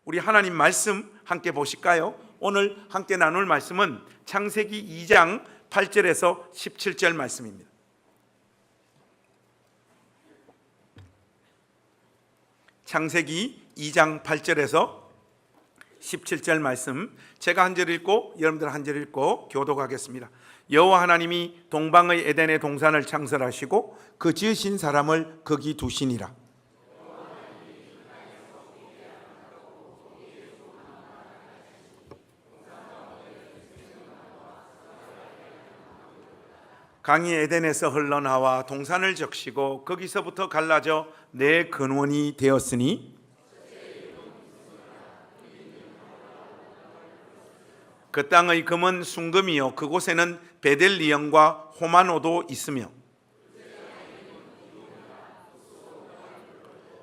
우리 하나님 말씀 함께 보실까요? 오늘 함께 나눌 말씀은 창세기 2장 8절에서 17절 말씀입니다. 창세기 2장 8절에서 17절 말씀, 제가 한 절 읽고 여러분들 한 절 읽고 교독하겠습니다. 여호와 하나님이 동방의 에덴의 동산을 창설하시고 그 지으신 사람을 거기 두시니라. 강이 에덴에서 흘러나와 동산을 적시고 거기서부터 갈라져 내 근원이 되었으니 그 땅의 금은 순금이요 그곳에는 베델리엄과 호마노도 있으며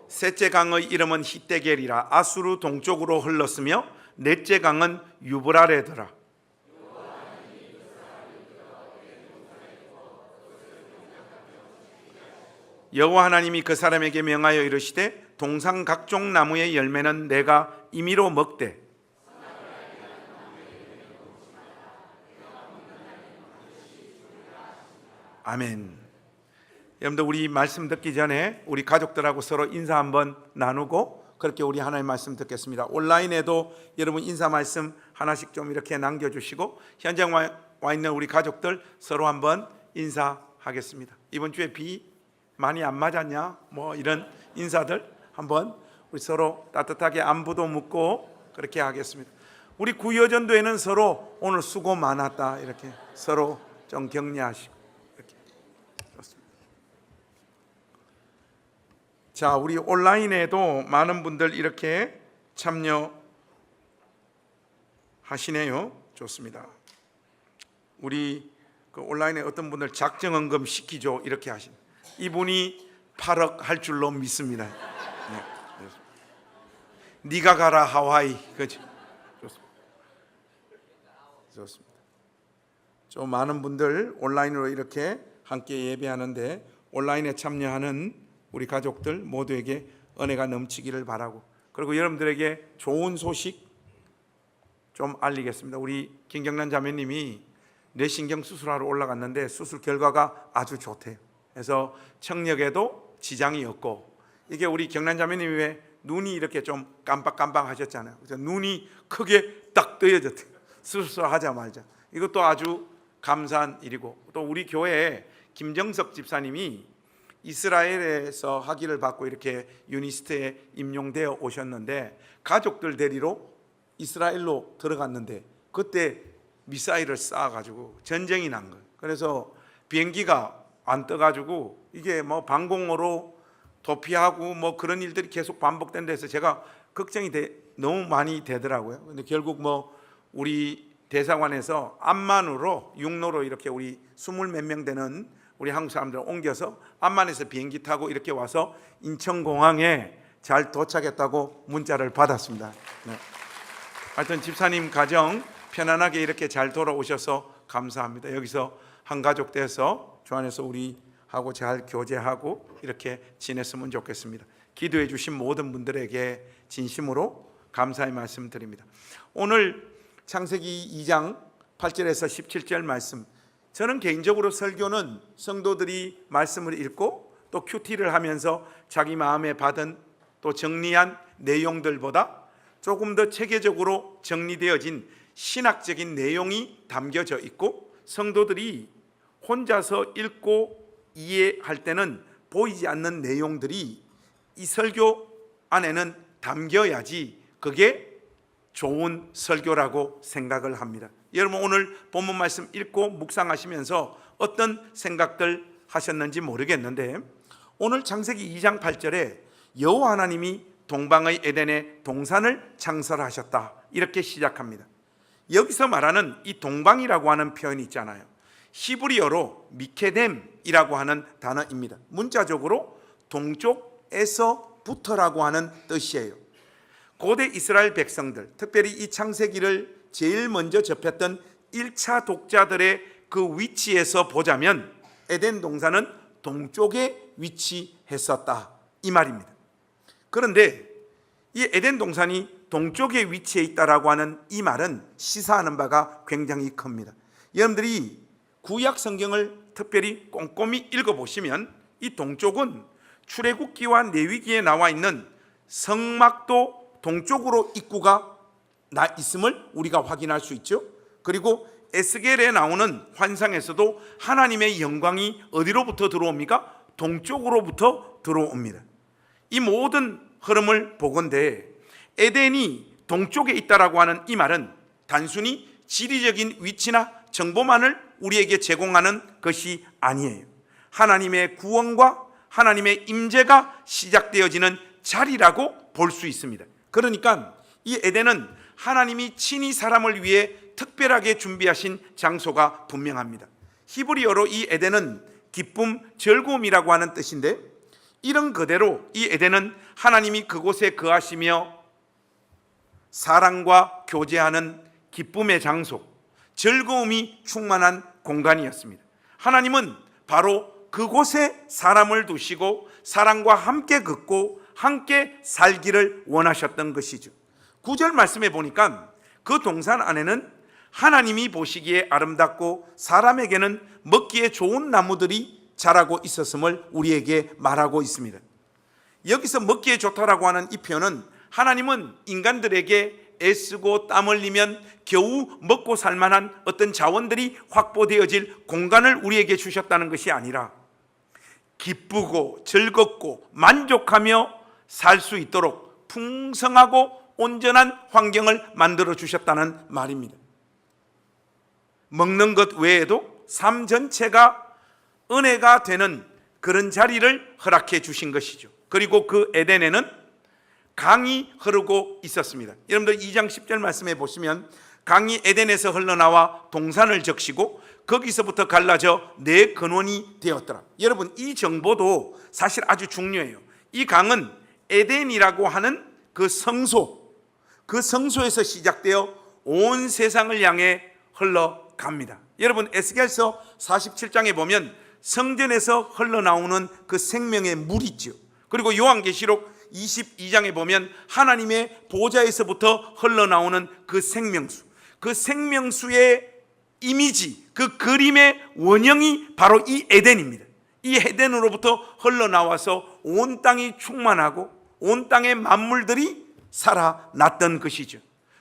셋째 강의 이름은 히데겔이라 아수르 동쪽으로 흘렀으며 넷째 강은 유브라레더라. 여호와 하나님이 그 사람에게 명하여 이르시되 동산 각종 나무의 열매는 내가 임의로 먹되 아멘. 여러분들, 우리 말씀 듣기 전에 우리 가족들하고 서로 인사 한번 나누고 그렇게 우리 하나님 말씀 듣겠습니다. 온라인에도 여러분 인사 말씀 하나씩 좀 이렇게 남겨주시고 현장 와 있는 우리 가족들 서로 한번 인사하겠습니다. 이번 주에 비 많이 안 맞았냐? 뭐 이런 인사들 한번 우리 서로 따뜻하게 안부도 묻고 그렇게 하겠습니다. 우리 구여전도에는 서로 오늘 수고 많았다 이렇게 서로 좀 격려하시고 이렇게 좋습니다. 자, 우리 온라인에도 많은 분들 이렇게 참여하시네요. 좋습니다. 우리 그 온라인에 어떤 분들 작정헌금 시키죠 이렇게 하십니다. 이분이 8억 할 줄로 믿습니다. 네, 네가 가라 하와이. 그렇죠? 좋습니다. 좀 많은 분들 온라인으로 이렇게 함께 예배하는데 온라인에 참여하는 우리 가족들 모두에게 은혜가 넘치기를 바라고, 그리고 여러분들에게 좋은 소식 좀 알리겠습니다. 우리 김경란 자매님이 뇌신경 수술하러 올라갔는데 수술 결과가 아주 좋대요. 그래서 청력에도 지장이 없고, 이게 우리 경란 자매님이 왜 눈이 이렇게 좀 깜빡깜빡 하셨잖아요. 그래서 눈이 크게 딱 뜨여졌대요. 수술하자마자. 이것도 아주 감사한 일이고, 또 우리 교회에 김정석 집사님이 이스라엘에서 학위를 받고 이렇게 유니스트에 임용되어 오셨는데 가족들 데리러 이스라엘로 들어갔는데 그때 미사일을 쏴가지고 전쟁이 난 거예요. 그래서 비행기가 안 떠가지고 이게 뭐 방공호로 도피하고 뭐 그런 일들이 계속 반복된다 해서 제가 걱정이 너무 많이 되더라고요. 근데 결국 뭐 우리 대사관에서 암만으로 육로로 이렇게 우리 20몇 명 되는 우리 한국 사람들을 옮겨서 암만에서 비행기 타고 이렇게 와서 인천공항에 잘 도착했다고 문자를 받았습니다. 네. 하여튼 집사님 가정 편안하게 이렇게 잘 돌아오셔서 감사합니다. 여기서 한 가족 돼서 주 안에서 우리하고 잘 교제하고 이렇게 지냈으면 좋겠습니다. 기도해 주신 모든 분들에게 진심으로 감사의 말씀 드립니다. 오늘 창세기 2장 8절에서 17절 말씀, 저는 개인적으로 설교는 성도들이 말씀을 읽고 또 큐티를 하면서 자기 마음에 받은 또 정리한 내용들보다 조금 더 체계적으로 정리되어진 신학적인 내용이 담겨져 있고, 성도들이 혼자서 읽고 이해할 때는 보이지 않는 내용들이 이 설교 안에는 담겨야지 그게 좋은 설교라고 생각을 합니다. 여러분, 오늘 본문 말씀 읽고 묵상하시면서 어떤 생각들 하셨는지 모르겠는데, 오늘 창세기 2장 8절에 여호와 하나님이 동방의 에덴에 동산을 창설하셨다 이렇게 시작합니다. 여기서 말하는 이 동방이라고 하는 표현이 있잖아요. 히브리어로 미케뎀이라고 하는 단어입니다. 문자적으로 동쪽에서부터라고 하는 뜻이에요. 고대 이스라엘 백성들, 특별히 이 창세기를 제일 먼저 접했던 1차 독자들의 그 위치에서 보자면 에덴 동산은 동쪽에 위치했었다 이 말입니다. 그런데 이 에덴 동산이 동쪽에 위치해 있다라고 하는 이 말은 시사하는 바가 굉장히 큽니다. 여러분들이 구약 성경을 특별히 꼼꼼히 읽어보시면 이 동쪽은 출애굽기와 레위기에 나와 있는 성막도 동쪽으로 입구가 나 있음을 우리가 확인할 수 있죠. 그리고 에스겔에 나오는 환상에서도 하나님의 영광이 어디로부터 들어옵니까? 동쪽으로부터 들어옵니다. 이 모든 흐름을 보건대 에덴이 동쪽에 있다라고 하는 이 말은 단순히 지리적인 위치나 정보만을 우리에게 제공하는 것이 아니에요. 하나님의 구원과 하나님의 임재가 시작되어지는 자리라고 볼 수 있습니다. 그러니까 이 에덴은 하나님이 친히 사람을 위해 특별하게 준비하신 장소가 분명합니다. 히브리어로 이 에덴은 기쁨, 즐거움이라고 하는 뜻인데, 이런 그대로 이 에덴은 하나님이 그곳에 거하시며 사랑과 교제하는 기쁨의 장소, 즐거움이 충만한 공간이었습니다. 하나님은 바로 그곳에 사람을 두시고 사랑과 함께 걷고 함께 살기를 원하셨던 것이죠. 9절 말씀에 보니까 그 동산 안에는 하나님이 보시기에 아름답고 사람에게는 먹기에 좋은 나무들이 자라고 있었음을 우리에게 말하고 있습니다. 여기서 먹기에 좋다라고 하는 이 표현은 하나님은 인간들에게 애쓰고 땀 흘리면 겨우 먹고 살만한 어떤 자원들이 확보되어질 공간을 우리에게 주셨다는 것이 아니라 기쁘고 즐겁고 만족하며 살 수 있도록 풍성하고 온전한 환경을 만들어 주셨다는 말입니다. 먹는 것 외에도 삶 전체가 은혜가 되는 그런 자리를 허락해 주신 것이죠. 그리고 그 에덴에는 강이 흐르고 있었습니다. 여러분들 2장 10절 말씀에 보시면 강이 에덴에서 흘러나와 동산을 적시고 거기서부터 갈라져 네 근원이 되었더라. 여러분, 이 정보도 사실 아주 중요해요. 이 강은 에덴이라고 하는 그 성소, 그 성소에서 시작되어 온 세상을 향해 흘러갑니다. 여러분, 에스겔서 47장에 보면 성전에서 흘러나오는 그 생명의 물 있죠. 그리고 요한계시록 22장에 보면 하나님의 보좌에서부터 흘러나오는 그 생명수, 그 생명수의 이미지, 그 그림의 원형이 바로 이 에덴입니다. 이 에덴으로부터 흘러나와서 온 땅이 충만하고 온 땅의 만물들이 살아났던 것이죠.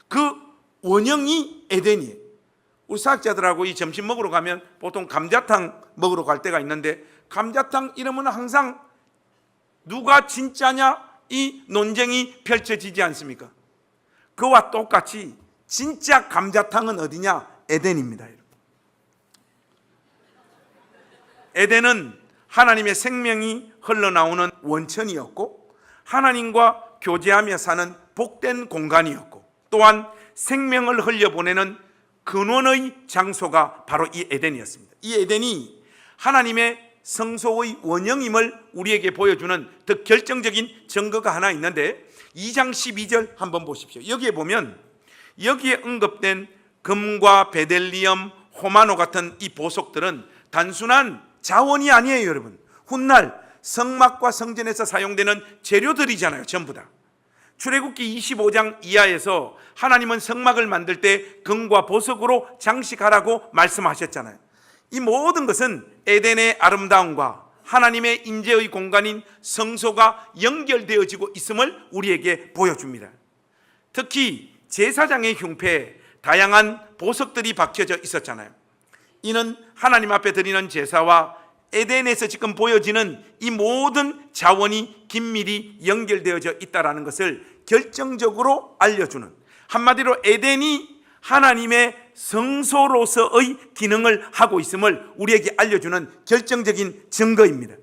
그 원형이 에덴이에요. 우리 사학자들하고 이 점심 먹으러 가면 보통 감자탕 먹으러 갈 때가 있는데, 감자탕 이러면 항상 누가 진짜냐 이 논쟁이 펼쳐지지 않습니까? 그와 똑같이 진짜 감자탕은 어디냐? 에덴입니다. 에덴은 하나님의 생명이 흘러나오는 원천이었고 하나님과 교제하며 사는 복된 공간이었고 또한 생명을 흘려보내는 근원의 장소가 바로 이 에덴이었습니다. 이 에덴이 하나님의 성소의 원형임을 우리에게 보여주는 더 결정적인 증거가 하나 있는데 2장 12절 한번 보십시오. 여기에 보면 여기에 언급된 금과 베델리엄, 호마노 같은 이 보석들은 단순한 자원이 아니에요, 여러분. 훗날 성막과 성전에서 사용되는 재료들이잖아요, 전부 다. 출애굽기 25장 이하에서 하나님은 성막을 만들 때 금과 보석으로 장식하라고 말씀하셨잖아요. 이 모든 것은 에덴의 아름다움과 하나님의 임재의 공간인 성소가 연결되어지고 있음을 우리에게 보여줍니다. 특히 제사장의 흉패에 다양한 보석들이 박혀져 있었잖아요. 이는 하나님 앞에 드리는 제사와 에덴에서 지금 보여지는 이 모든 자원이 긴밀히 연결되어져 있다는 것을 결정적으로 알려주는, 한마디로 에덴이 하나님의 성소로서의 기능을 하고 있음을 우리에게 알려주는 결정적인 증거입니다.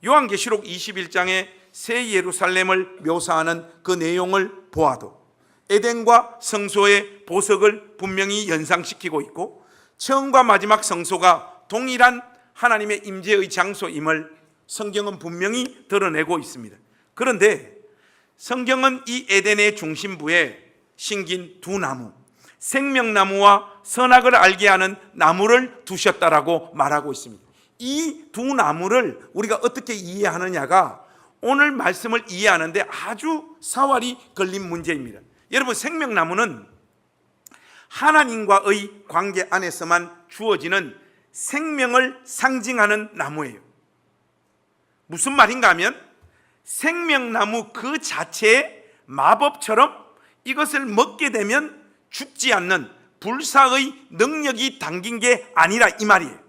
요한계시록 21장에 새 예루살렘을 묘사하는 그 내용을 보아도 에덴과 성소의 보석을 분명히 연상시키고 있고 처음과 마지막 성소가 동일한 하나님의 임재의 장소임을 성경은 분명히 드러내고 있습니다. 그런데 성경은 이 에덴의 중심부에 심긴 두 나무, 생명나무와 선악을 알게 하는 나무를 두셨다라고 말하고 있습니다. 이 두 나무를 우리가 어떻게 이해하느냐가 오늘 말씀을 이해하는데 아주 사활이 걸린 문제입니다. 여러분, 생명나무는 하나님과의 관계 안에서만 주어지는 생명을 상징하는 나무예요. 무슨 말인가 하면 생명나무 그 자체의 마법처럼 이것을 먹게 되면 죽지 않는 불사의 능력이 담긴 게 아니라 이 말이에요.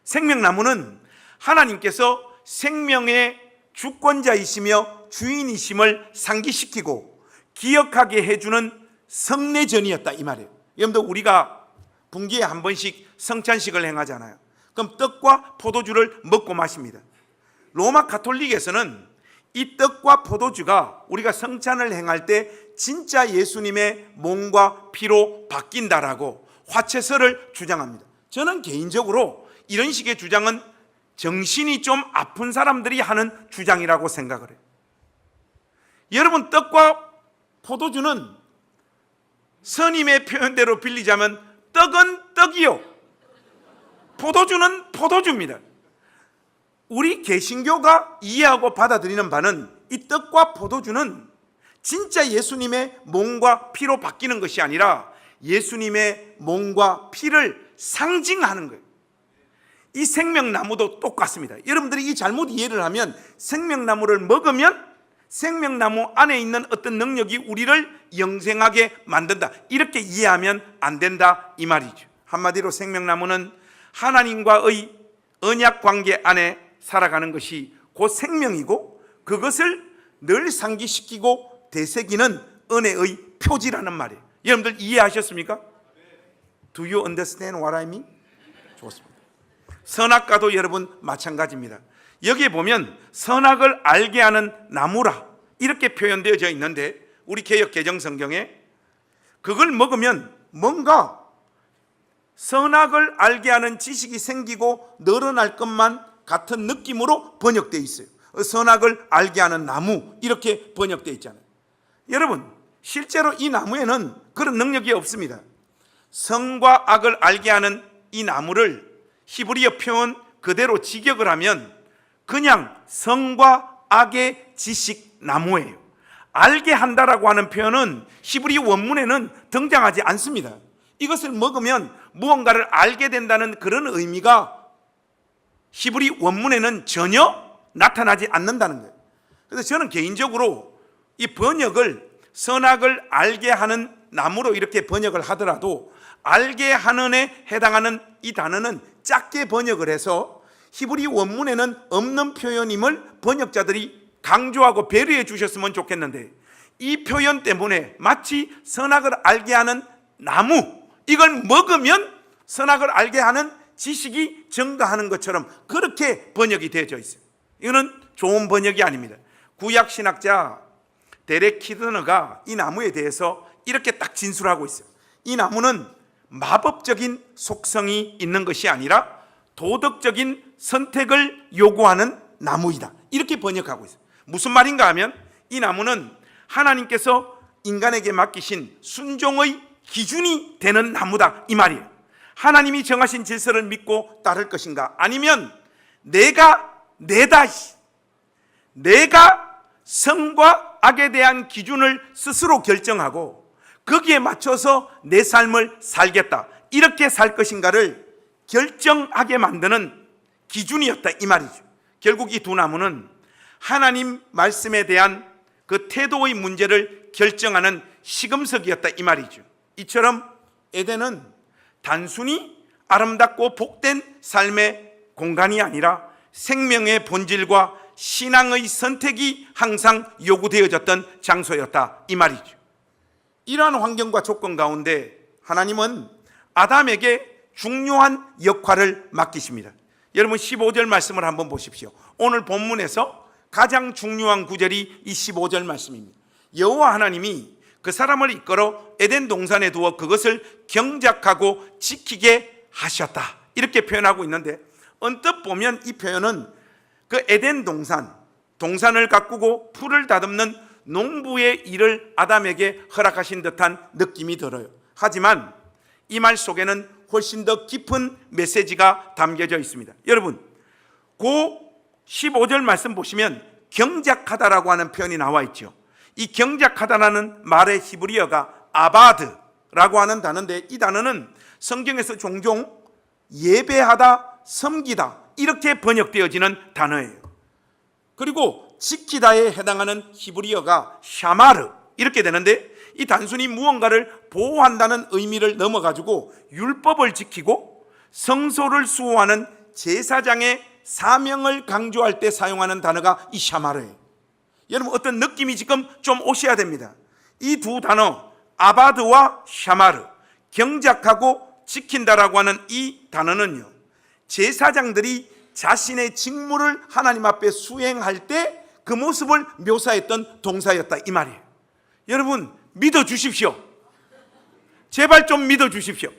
생명나무는 하나님께서 생명의 주권자이시며 주인이심을 상기시키고 기억하게 해주는 성례전이었다 이 말이에요. 여러분들, 우리가 분기에 한 번씩 성찬식을 행하잖아요. 그럼 떡과 포도주를 먹고 마십니다. 로마 가톨릭에서는 이 떡과 포도주가 우리가 성찬을 행할 때 진짜 예수님의 몸과 피로 바뀐다라고 화채설을 주장합니다. 저는 개인적으로 이런 식의 주장은 정신이 좀 아픈 사람들이 하는 주장이라고 생각을 해요. 여러분, 떡과 포도주는 스님의 표현대로 빌리자면 떡은 떡이요, 포도주는 포도주입니다. 우리 개신교가 이해하고 받아들이는 바는 이 떡과 포도주는 진짜 예수님의 몸과 피로 바뀌는 것이 아니라 예수님의 몸과 피를 상징하는 거예요. 이 생명나무도 똑같습니다. 여러분들이 이 잘못 이해를 하면 생명나무를 먹으면 생명나무 안에 있는 어떤 능력이 우리를 영생하게 만든다, 이렇게 이해하면 안 된다 이 말이죠. 한마디로 생명나무는 하나님과의 언약 관계 안에 살아가는 것이 곧 생명이고 그것을 늘 상기시키고 되새기는 은혜의 표지라는 말이에요. 여러분들 이해하셨습니까? Do you understand what I mean? 좋습니다. 선악과도 여러분 마찬가지입니다. 여기에 보면 선악을 알게 하는 나무라 이렇게 표현되어져 있는데 우리 개역 개정 성경에 그걸 먹으면 뭔가 선악을 알게 하는 지식이 생기고 늘어날 것만 같은 느낌으로 번역되어 있어요. 선악을 알게 하는 나무 이렇게 번역되어 있잖아요. 여러분, 실제로 이 나무에는 그런 능력이 없습니다. 선과 악을 알게 하는 이 나무를 히브리어 표현 그대로 직역을 하면 그냥 선과 악의 지식 나무예요. 알게 한다라고 하는 표현은 히브리 원문에는 등장하지 않습니다. 이것을 먹으면 무언가를 알게 된다는 그런 의미가 히브리 원문에는 전혀 나타나지 않는다는 거예요. 그래서 저는 개인적으로 이 번역을 선악을 알게 하는 나무로 이렇게 번역을 하더라도 알게 하는에 해당하는 이 단어는 작게 번역을 해서 히브리 원문에는 없는 표현임을 번역자들이 강조하고 배려해 주셨으면 좋겠는데 이 표현 때문에 마치 선악을 알게 하는 나무, 이걸 먹으면 선악을 알게 하는 지식이 증가하는 것처럼 그렇게 번역이 되어져 있어요. 이거는 좋은 번역이 아닙니다. 구약 신학자 데렉 키드너가 이 나무에 대해서 이렇게 딱 진술하고 있어요. 이 나무는 마법적인 속성이 있는 것이 아니라 도덕적인 선택을 요구하는 나무이다, 이렇게 번역하고 있어요. 무슨 말인가 하면 이 나무는 하나님께서 인간에게 맡기신 순종의 기준이 되는 나무다 이 말이에요. 하나님이 정하신 질서를 믿고 따를 것인가, 아니면 내가 선과 악에 대한 기준을 스스로 결정하고 거기에 맞춰서 내 삶을 살겠다, 이렇게 살 것인가를 결정하게 만드는 기준이었다 이 말이죠. 결국 이 두 나무는 하나님 말씀에 대한 그 태도의 문제를 결정하는 시금석이었다 이 말이죠. 이처럼 에덴은 단순히 아름답고 복된 삶의 공간이 아니라 생명의 본질과 신앙의 선택이 항상 요구되어졌던 장소였다 이 말이죠. 이러한 환경과 조건 가운데 하나님은 아담에게 중요한 역할을 맡기십니다. 여러분 15절 말씀을 한번 보십시오. 오늘 본문에서 가장 중요한 구절이 이 15절 말씀입니다. 여호와 하나님이 그 사람을 이끌어 에덴 동산에 두어 그것을 경작하고 지키게 하셨다, 이렇게 표현하고 있는데 언뜻 보면 이 표현은 그 에덴 동산을 가꾸고 풀을 다듬는 농부의 일을 아담에게 허락하신 듯한 느낌이 들어요. 하지만 이 말 속에는 훨씬 더 깊은 메시지가 담겨져 있습니다. 여러분, 그 15절 말씀 보시면 경작하다라고 하는 표현이 나와 있죠. 이 경작하다라는 말의 히브리어가 아바드라고 하는 단어인데, 이 단어는 성경에서 종종 예배하다, 섬기다 이렇게 번역되어지는 단어예요. 그리고 지키다에 해당하는 히브리어가 샤마르 이렇게 되는데, 이 단순히 무언가를 보호한다는 의미를 넘어가지고 율법을 지키고 성소를 수호하는 제사장의 사명을 강조할 때 사용하는 단어가 이 샤마르예요. 여러분, 어떤 느낌이 지금 좀 오셔야 됩니다. 이 두 단어 아바드와 샤마르, 경작하고 지킨다라고 하는 이 단어는요, 제사장들이 자신의 직무를 하나님 앞에 수행할 때 그 모습을 묘사했던 동사였다 이 말이에요. 여러분, 믿어주십시오. 제발 좀 믿어주십시오.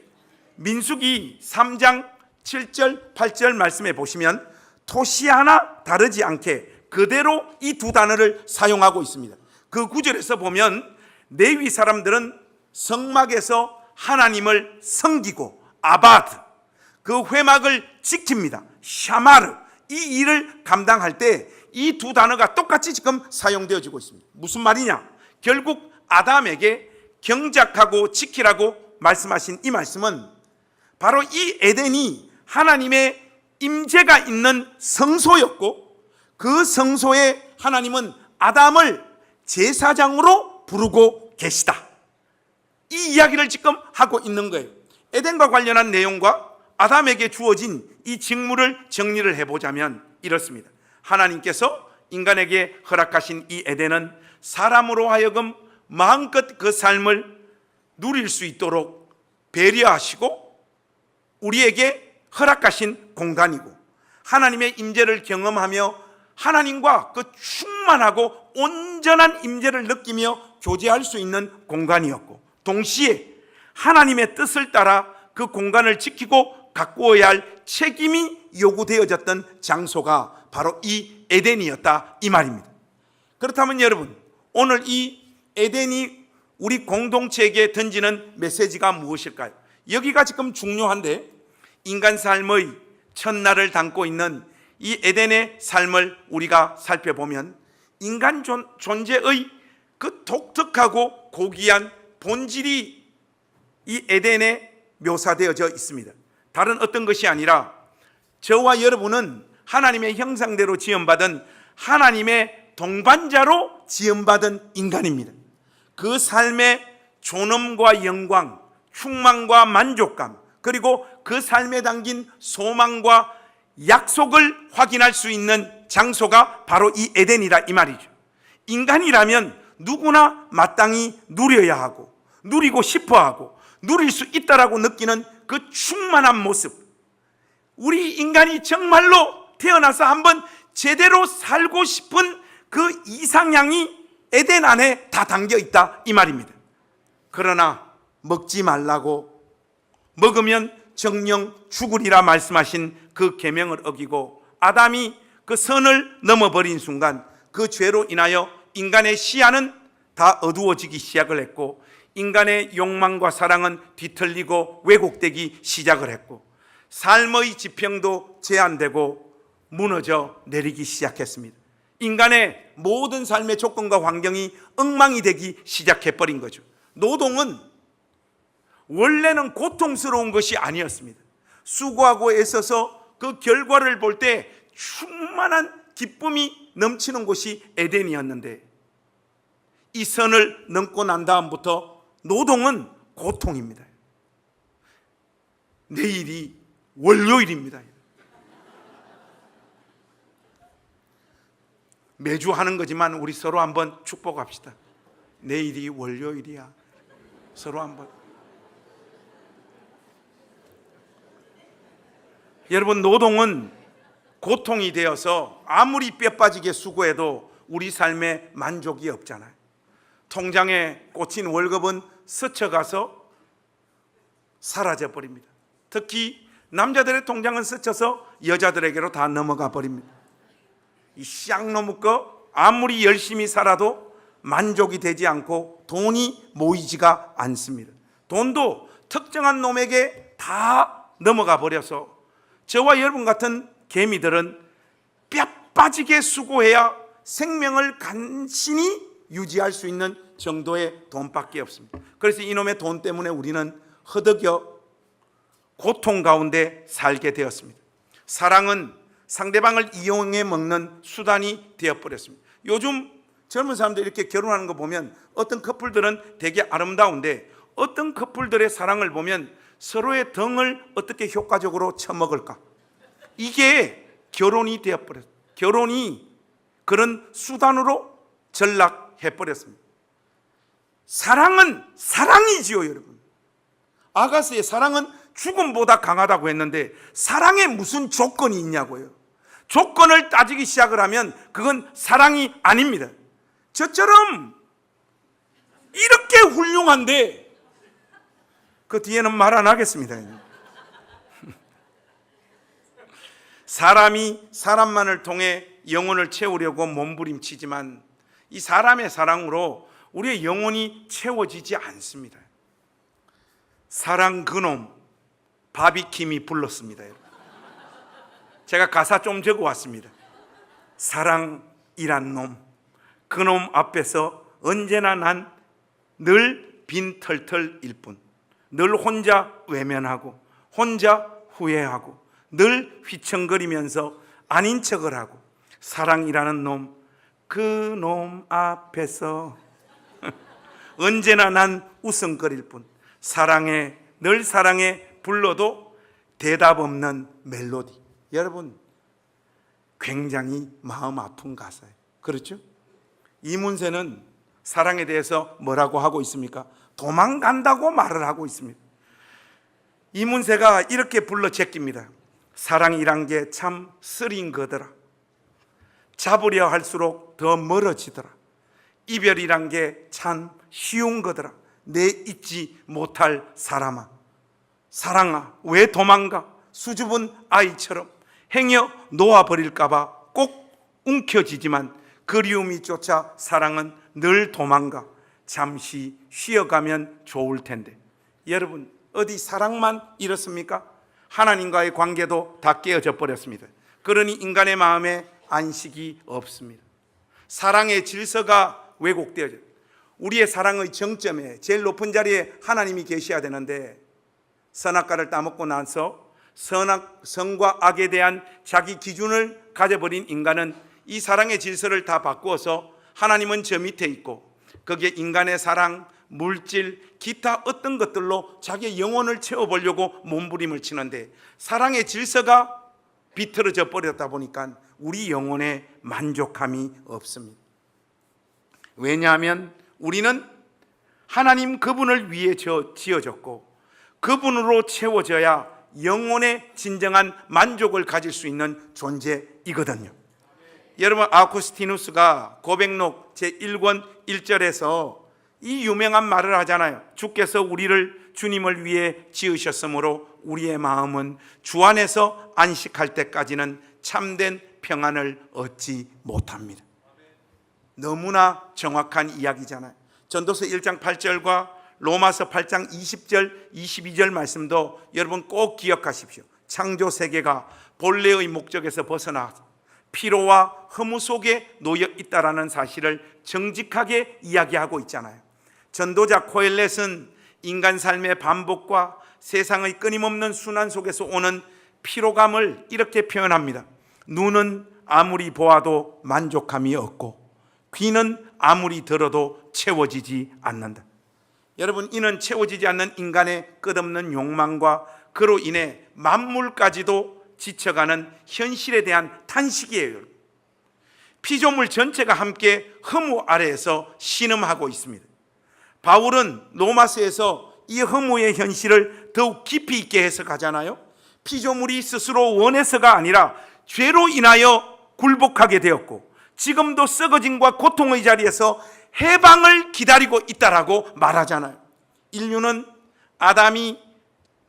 민수기 3장 7절 8절 말씀에 보시면 토시 하나 다르지 않게 그대로 이 두 단어를 사용하고 있습니다. 그 구절에서 보면 레위 사람들은 성막에서 하나님을 섬기고 아바드, 그 회막을 지킵니다. 샤마르, 이 일을 감당할 때 이 두 단어가 똑같이 지금 사용되어지고 있습니다. 무슨 말이냐? 결국 아담에게 경작하고 지키라고 말씀하신 이 말씀은 바로 이 에덴이 하나님의 임재가 있는 성소였고, 그 성소에 하나님은 아담을 제사장으로 부르고 계시다, 이 이야기를 지금 하고 있는 거예요. 에덴과 관련한 내용과 아담에게 주어진 이 직무를 정리를 해보자면 이렇습니다. 하나님께서 인간에게 허락하신 이 에덴은 사람으로 하여금 마음껏 그 삶을 누릴 수 있도록 배려하시고 우리에게 허락하신 공간이고, 하나님의 임재를 경험하며 하나님과 그 충만하고 온전한 임재를 느끼며 교제할 수 있는 공간이었고, 동시에 하나님의 뜻을 따라 그 공간을 지키고 가꾸어야 할 책임이 요구되어졌던 장소가 바로 이 에덴이었다 이 말입니다. 그렇다면 여러분, 오늘 이 에덴이 우리 공동체에게 던지는 메시지가 무엇일까요? 여기가 지금 중요한데, 인간 삶의 첫날을 담고 있는 이 에덴의 삶을 우리가 살펴보면 인간 존재의 그 독특하고 고귀한 본질이 이 에덴에 묘사되어져 있습니다. 다른 어떤 것이 아니라 저와 여러분은 하나님의 형상대로 지음받은 하나님의 동반자로 지음받은 인간입니다. 그 삶의 존엄과 영광, 충만과 만족감, 그리고 그 삶에 담긴 소망과 약속을 확인할 수 있는 장소가 바로 이 에덴이다 이 말이죠. 인간이라면 누구나 마땅히 누려야 하고 누리고 싶어하고 누릴 수 있다라고 느끼는 그 충만한 모습, 우리 인간이 정말로 태어나서 한번 제대로 살고 싶은 그 이상향이 에덴 안에 다 담겨 있다 이 말입니다. 그러나 먹지 말라고, 먹으면 정령 죽으리라 말씀하신 그 계명을 어기고 아담이 그 선을 넘어버린 순간 그 죄로 인하여 인간의 시야는 다 어두워지기 시작을 했고, 인간의 욕망과 사랑은 뒤틀리고 왜곡되기 시작을 했고, 삶의 지평도 제한되고 무너져 내리기 시작했습니다. 인간의 모든 삶의 조건과 환경이 엉망이 되기 시작해버린 거죠. 노동은 원래는 고통스러운 것이 아니었습니다. 수고하고 애써서 그 결과를 볼 때 충만한 기쁨이 넘치는 곳이 에덴이었는데, 이 선을 넘고 난 다음부터 노동은 고통입니다. 내일이 월요일입니다. 매주 하는 거지만 우리 서로 한번 축복합시다. 내일이 월요일이야. 서로 한번. 여러분, 노동은 고통이 되어서 아무리 뼈 빠지게 수고해도 우리 삶에 만족이 없잖아요. 통장에 꽂힌 월급은 스쳐가서 사라져 버립니다. 특히 남자들의 통장은 스쳐서 여자들에게로 다 넘어가 버립니다. 이 쌍놈의 거 아무리 열심히 살아도 만족이 되지 않고 돈이 모이지가 않습니다. 돈도 특정한 놈에게 다 넘어가 버려서 저와 여러분 같은 개미들은 뼈 빠지게 수고해야 생명을 간신히 유지할 수 있는 정도의 돈밖에 없습니다. 그래서 이놈의 돈 때문에 우리는 허덕여 고통 가운데 살게 되었습니다. 사랑은 상대방을 이용해 먹는 수단이 되어버렸습니다. 요즘 젊은 사람들 이렇게 결혼하는 거 보면 어떤 커플들은 되게 아름다운데 어떤 커플들의 사랑을 보면 서로의 덩을 어떻게 효과적으로 쳐먹을까, 이게 결혼이 되어버렸어요. 결혼이 그런 수단으로 전락해버렸습니다. 사랑은 사랑이지요, 여러분. 아가스의 사랑은 죽음보다 강하다고 했는데 사랑에 무슨 조건이 있냐고요. 조건을 따지기 시작을 하면 그건 사랑이 아닙니다. 저처럼 이렇게 훌륭한데 그 뒤에는 말 안 하겠습니다. 사람이 사람만을 통해 영혼을 채우려고 몸부림치지만 이 사람의 사랑으로 우리의 영혼이 채워지지 않습니다. 사랑 그놈 바비킴이 불렀습니다. 제가 가사 좀 적어 왔습니다. 사랑이란 놈, 그놈 앞에서 언제나 난 늘 빈털털일 뿐, 늘 혼자 외면하고 혼자 후회하고 늘 휘청거리면서 아닌 척을 하고, 사랑이라는 놈, 그 놈 앞에서 언제나 난 웃음거릴 뿐, 사랑해 늘 사랑해 불러도 대답 없는 멜로디. 여러분, 굉장히 마음 아픈 가사예요. 그렇죠? 이문세는 사랑에 대해서 뭐라고 하고 있습니까? 도망간다고 말을 하고 있습니다. 이문세가 이렇게 불러 제낍니다. 사랑이란 게 참 쓰린 거더라. 잡으려 할수록 더 멀어지더라. 이별이란 게 참 쉬운 거더라. 내 잊지 못할 사람아, 사랑아 왜 도망가? 수줍은 아이처럼 행여 놓아버릴까봐 꼭 움켜쥐지만 그리움이 쫓아 사랑은 늘 도망가. 잠시 쉬어가면 좋을 텐데. 여러분, 어디 사랑만 이렇습니까? 하나님과의 관계도 다 깨어져 버렸습니다. 그러니 인간의 마음에 안식이 없습니다. 사랑의 질서가 왜곡되어져요. 우리의 사랑의 정점에 제일 높은 자리에 하나님이 계셔야 되는데 선악과를 따먹고 나서 선과 악에 대한 자기 기준을 가져버린 인간은 이 사랑의 질서를 다 바꾸어서 하나님은 저 밑에 있고 거기에 인간의 사랑, 물질, 기타 어떤 것들로 자기의 영혼을 채워보려고 몸부림을 치는데 사랑의 질서가 비틀어져 버렸다 보니까 우리 영혼에 만족함이 없습니다. 왜냐하면 우리는 하나님 그분을 위해 지어졌고 그분으로 채워져야 영혼의 진정한 만족을 가질 수 있는 존재이거든요. 여러분, 아구스티누스가 고백록 제1권 1절에서 이 유명한 말을 하잖아요. 주께서 우리를 주님을 위해 지으셨으므로 우리의 마음은 주 안에서 안식할 때까지는 참된 평안을 얻지 못합니다. 너무나 정확한 이야기잖아요. 전도서 1장 8절과 로마서 8장 20절 22절 말씀도 여러분 꼭 기억하십시오. 창조 세계가 본래의 목적에서 벗어나서 피로와 허무 속에 놓여 있다라는 사실을 정직하게 이야기하고 있잖아요. 전도자 코엘렛은 인간 삶의 반복과 세상의 끊임없는 순환 속에서 오는 피로감을 이렇게 표현합니다. 눈은 아무리 보아도 만족함이 없고 귀는 아무리 들어도 채워지지 않는다. 여러분, 이는 채워지지 않는 인간의 끝없는 욕망과 그로 인해 만물까지도 지쳐가는 현실에 대한 탄식이에요. 피조물 전체가 함께 허무 아래에서 신음하고 있습니다. 바울은 로마서에서 이 허무의 현실을 더욱 깊이 있게 해석하잖아요. 피조물이 스스로 원해서가 아니라 죄로 인하여 굴복하게 되었고 지금도 썩어짐과 고통의 자리에서 해방을 기다리고 있다라고 말하잖아요. 인류는 아담이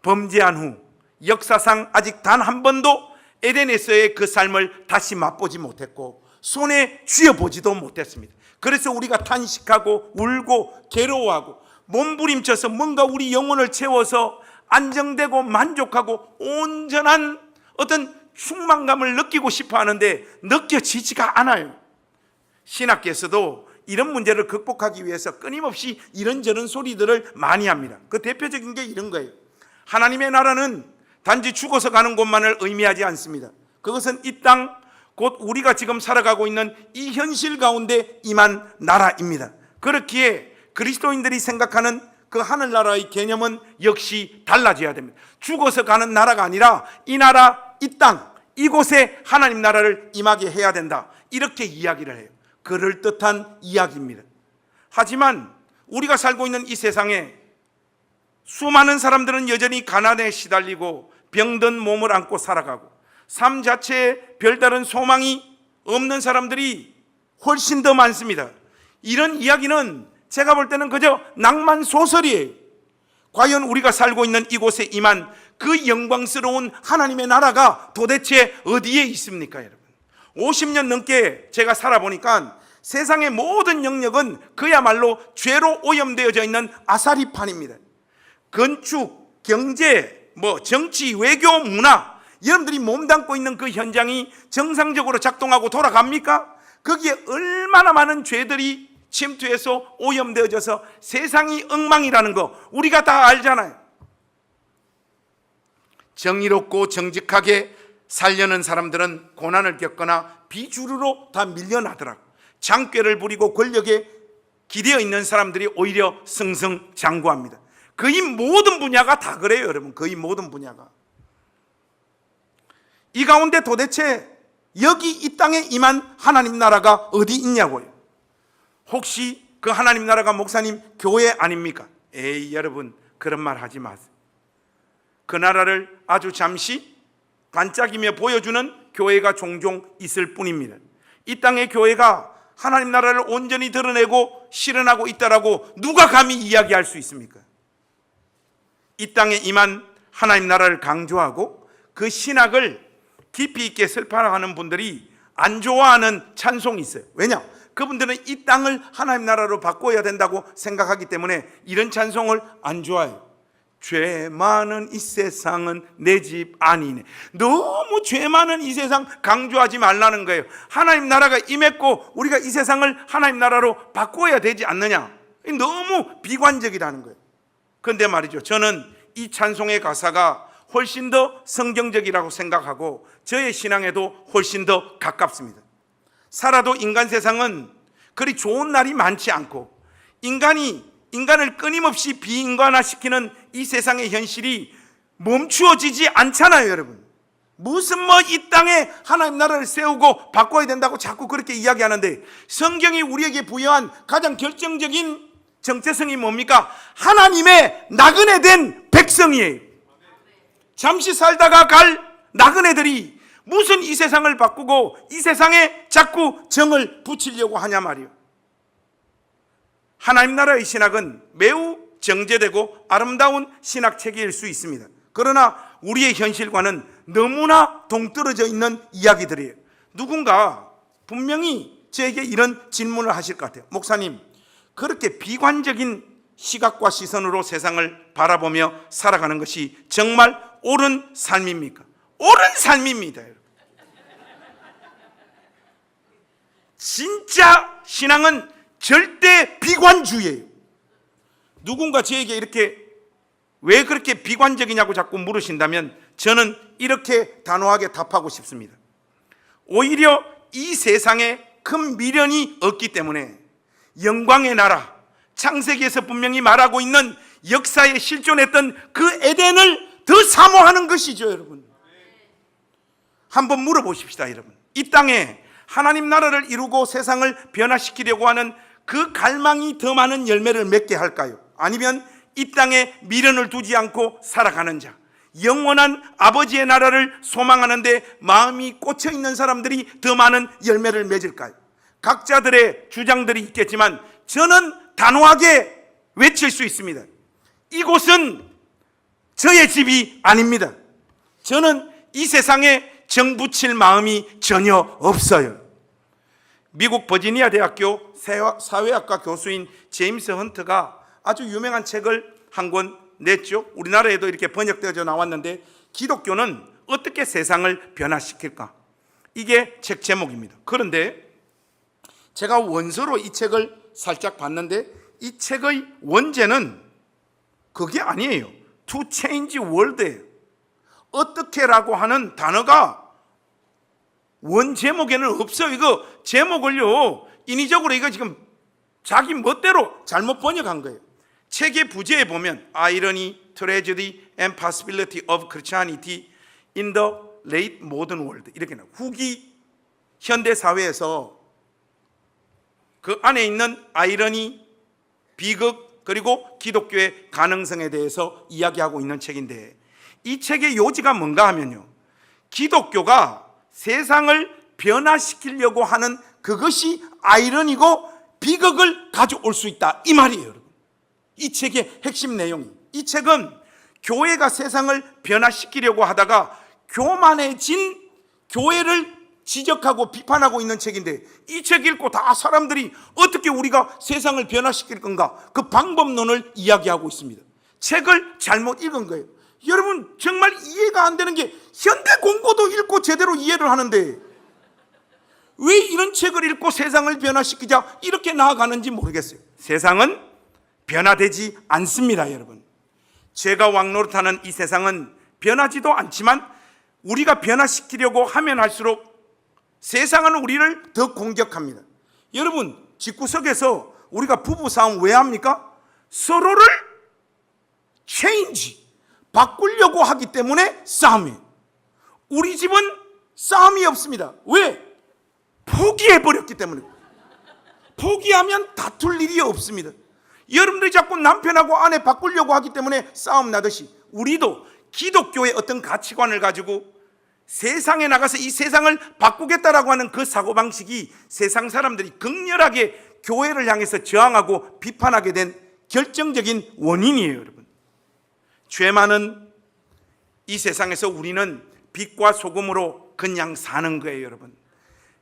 범죄한 후 역사상 아직 단 한 번도 에덴에서의 그 삶을 다시 맛보지 못했고 손에 쥐어보지도 못했습니다. 그래서 우리가 탄식하고 울고 괴로워하고 몸부림쳐서 뭔가 우리 영혼을 채워서 안정되고 만족하고 온전한 어떤 충만감을 느끼고 싶어 하는데 느껴지지가 않아요. 신학계에서도 이런 문제를 극복하기 위해서 끊임없이 이런저런 소리들을 많이 합니다. 그 대표적인 게 이런 거예요. 하나님의 나라는 단지 죽어서 가는 곳만을 의미하지 않습니다. 그것은 이 땅, 곧 우리가 지금 살아가고 있는 이 현실 가운데 임한 나라입니다. 그렇기에 그리스도인들이 생각하는 그 하늘나라의 개념은 역시 달라져야 됩니다. 죽어서 가는 나라가 아니라 이 나라, 이 땅, 이곳에 하나님 나라를 임하게 해야 된다, 이렇게 이야기를 해요. 그럴듯한 이야기입니다. 하지만 우리가 살고 있는 이 세상에 수많은 사람들은 여전히 가난에 시달리고 병든 몸을 안고 살아가고 삶 자체에 별다른 소망이 없는 사람들이 훨씬 더 많습니다. 이런 이야기는 제가 볼 때는 그저 낭만 소설이에요. 과연 우리가 살고 있는 이곳에 임한 그 영광스러운 하나님의 나라가 도대체 어디에 있습니까, 여러분? 50년 넘게 제가 살아보니까 세상의 모든 영역은 그야말로 죄로 오염되어져 있는 아사리판입니다. 건축, 경제, 정치, 외교, 문화, 여러분들이 몸담고 있는 그 현장이 정상적으로 작동하고 돌아갑니까? 거기에 얼마나 많은 죄들이 침투해서 오염되어져서 세상이 엉망이라는 거 우리가 다 알잖아요. 정의롭고 정직하게 살려는 사람들은 고난을 겪거나 비주류로 다 밀려나더라고. 장꾀를 부리고 권력에 기대어 있는 사람들이 오히려 승승장구합니다. 거의 모든 분야가 다 그래요, 여러분. 거의 모든 분야가. 이 가운데 도대체 여기 이 땅에 임한 하나님 나라가 어디 있냐고요. 혹시 그 하나님 나라가 목사님 교회 아닙니까? 에이, 여러분, 그런 말 하지 마세요. 그 나라를 아주 잠시 반짝이며 보여주는 교회가 종종 있을 뿐입니다. 이 땅의 교회가 하나님 나라를 온전히 드러내고 실현하고 있다라고 누가 감히 이야기할 수 있습니까? 이 땅에 임한 하나님 나라를 강조하고 그 신학을 깊이 있게 설파하는 분들이 안 좋아하는 찬송이 있어요. 왜냐? 그분들은 이 땅을 하나님 나라로 바꿔야 된다고 생각하기 때문에 이런 찬송을 안 좋아해요. 죄 많은 이 세상은 내 집 아니네. 너무 죄 많은 이 세상 강조하지 말라는 거예요. 하나님 나라가 임했고 우리가 이 세상을 하나님 나라로 바꿔야 되지 않느냐. 너무 비관적이라는 거예요. 그런데 말이죠, 저는 이 찬송의 가사가 훨씬 더 성경적이라고 생각하고 저의 신앙에도 훨씬 더 가깝습니다. 살아도 인간 세상은 그리 좋은 날이 많지 않고 인간을 끊임없이 비인간화시키는 이 세상의 현실이 멈추어지지 않잖아요, 여러분. 무슨 이 땅에 하나님 나라를 세우고 바꿔야 된다고 자꾸 그렇게 이야기하는데 성경이 우리에게 부여한 가장 결정적인 정체성이 뭡니까? 하나님의 나그네 된 백성이에요. 잠시 살다가 갈 나그네들이 무슨 이 세상을 바꾸고 이 세상에 자꾸 정을 붙이려고 하냐 말이요. 하나님 나라의 신학은 매우 정제되고 아름다운 신학체계일 수 있습니다. 그러나 우리의 현실과는 너무나 동떨어져 있는 이야기들이에요. 누군가 분명히 저에게 이런 질문을 하실 것 같아요. 목사님, 그렇게 비관적인 시각과 시선으로 세상을 바라보며 살아가는 것이 정말 옳은 삶입니까? 옳은 삶입니다. 진짜 신앙은 절대 비관주의예요. 누군가 저에게 이렇게 왜 그렇게 비관적이냐고 자꾸 물으신다면 저는 이렇게 단호하게 답하고 싶습니다. 오히려 이 세상에 큰 미련이 없기 때문에 영광의 나라, 창세기에서 분명히 말하고 있는 역사에 실존했던 그 에덴을 더 사모하는 것이죠, 여러분. 한번 물어보십시다, 여러분. 이 땅에 하나님 나라를 이루고 세상을 변화시키려고 하는 그 갈망이 더 많은 열매를 맺게 할까요? 아니면 이 땅에 미련을 두지 않고 살아가는 자, 영원한 아버지의 나라를 소망하는데 마음이 꽂혀 있는 사람들이 더 많은 열매를 맺을까요? 각자들의 주장들이 있겠지만 저는 단호하게 외칠 수 있습니다. 이곳은 저의 집이 아닙니다. 저는 이 세상에 정 붙일 마음이 전혀 없어요. 미국 버지니아 대학교 사회학과 교수인 제임스 헌트가 아주 유명한 책을 한 권 냈죠. 우리나라에도 이렇게 번역되어져 나왔는데 기독교는 어떻게 세상을 변화시킬까? 이게 책 제목입니다. 그런데 제가 원서로 이 책을 살짝 봤는데 이 책의 원제는 그게 아니에요. To change world예요. 어떻게라고 하는 단어가 원 제목에는 없어요. 이거 제목을요, 인위적으로 이거 지금 자기 멋대로 잘못 번역한 거예요. 책의 부제에 보면 Irony, Tragedy and Possibility of Christianity in the Late Modern World 이렇게 나와요. 후기 현대 사회에서 그 안에 있는 아이러니, 비극, 그리고 기독교의 가능성에 대해서 이야기하고 있는 책인데, 이 책의 요지가 뭔가 하면요, 기독교가 세상을 변화시키려고 하는 그것이 아이러니고 비극을 가져올 수 있다, 이 말이에요. 여러분, 이 책의 핵심 내용이, 이 책은 교회가 세상을 변화시키려고 하다가 교만해진 교회를 지적하고 비판하고 있는 책인데, 이 책 읽고 다 사람들이 어떻게 우리가 세상을 변화시킬 건가, 그 방법론을 이야기하고 있습니다. 책을 잘못 읽은 거예요. 여러분, 정말 이해가 안 되는 게, 현대 공고도 읽고 제대로 이해를 하는데 왜 이런 책을 읽고 세상을 변화시키자 이렇게 나아가는지 모르겠어요. 세상은 변화되지 않습니다. 여러분, 죄가 왕노릇하는 이 세상은 변하지도 않지만 우리가 변화시키려고 하면 할수록 세상은 우리를 더 공격합니다. 여러분, 집구석에서 우리가 부부싸움 왜 합니까? 서로를 change, 바꾸려고 하기 때문에 싸움이에요. 우리 집은 싸움이 없습니다. 왜? 포기해버렸기 때문에. 포기하면 다툴 일이 없습니다. 여러분들이 자꾸 남편하고 아내 바꾸려고 하기 때문에 싸움 나듯이, 우리도 기독교의 어떤 가치관을 가지고 세상에 나가서 이 세상을 바꾸겠다라고 하는 그 사고방식이 세상 사람들이 극렬하게 교회를 향해서 저항하고 비판하게 된 결정적인 원인이에요. 여러분, 죄 많은 이 세상에서 우리는 빛과 소금으로 그냥 사는 거예요. 여러분,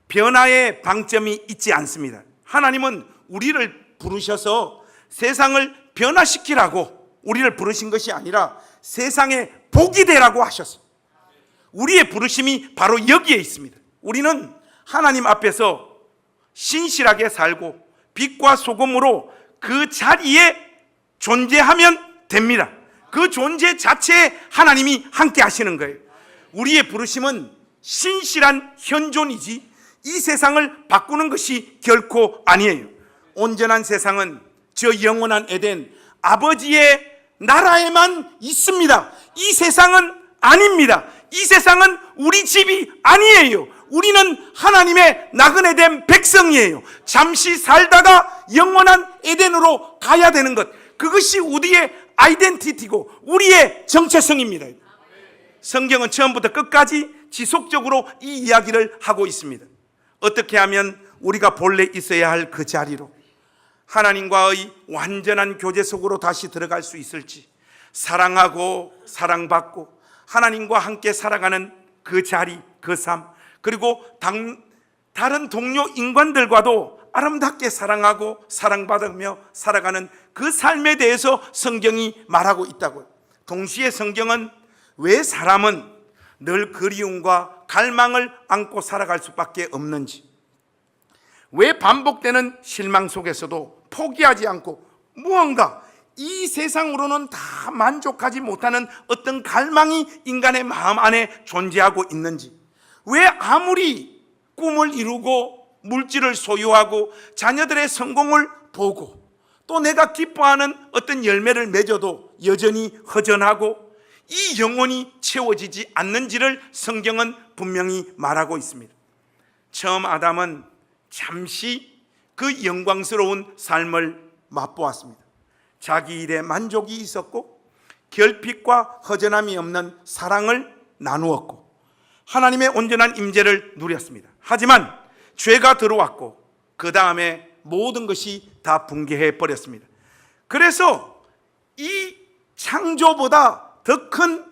변화의 방점이 있지 않습니다. 하나님은 우리를 부르셔서 세상을 변화시키라고 우리를 부르신 것이 아니라 세상에 복이 되라고 하셨어요. 우리의 부르심이 바로 여기에 있습니다. 우리는 하나님 앞에서 신실하게 살고 빛과 소금으로 그 자리에 존재하면 됩니다. 그 존재 자체에 하나님이 함께 하시는 거예요. 우리의 부르심은 신실한 현존이지 이 세상을 바꾸는 것이 결코 아니에요. 온전한 세상은 저 영원한 에덴 아버지의 나라에만 있습니다. 이 세상은 아닙니다. 이 세상은 우리 집이 아니에요. 우리는 하나님의 나그네 된 백성이에요. 잠시 살다가 영원한 에덴으로 가야 되는 것, 그것이 우리의 아이덴티티고 우리의 정체성입니다. 성경은 처음부터 끝까지 지속적으로 이 이야기를 하고 있습니다. 어떻게 하면 우리가 본래 있어야 할 그 자리로 하나님과의 완전한 교제 속으로 다시 들어갈 수 있을지, 사랑하고 사랑받고 하나님과 함께 살아가는 그 자리, 그 삶, 그리고 다른 동료 인간들과도 아름답게 사랑하고 사랑받으며 살아가는 그 삶에 대해서 성경이 말하고 있다고요. 동시에 성경은 왜 사람은 늘 그리움과 갈망을 안고 살아갈 수밖에 없는지, 왜 반복되는 실망 속에서도 포기하지 않고 무언가 이 세상으로는 다 만족하지 못하는 어떤 갈망이 인간의 마음 안에 존재하고 있는지, 왜 아무리 꿈을 이루고 물질을 소유하고 자녀들의 성공을 보고 또 내가 기뻐하는 어떤 열매를 맺어도 여전히 허전하고 이 영혼이 채워지지 않는지를 성경은 분명히 말하고 있습니다. 처음 아담은 잠시 그 영광스러운 삶을 맛보았습니다. 자기 일에 만족이 있었고 결핍과 허전함이 없는 사랑을 나누었고 하나님의 온전한 임재를 누렸습니다. 하지만 죄가 들어왔고 그 다음에 모든 것이 다 붕괴해 버렸습니다. 그래서 이 창조보다 더 큰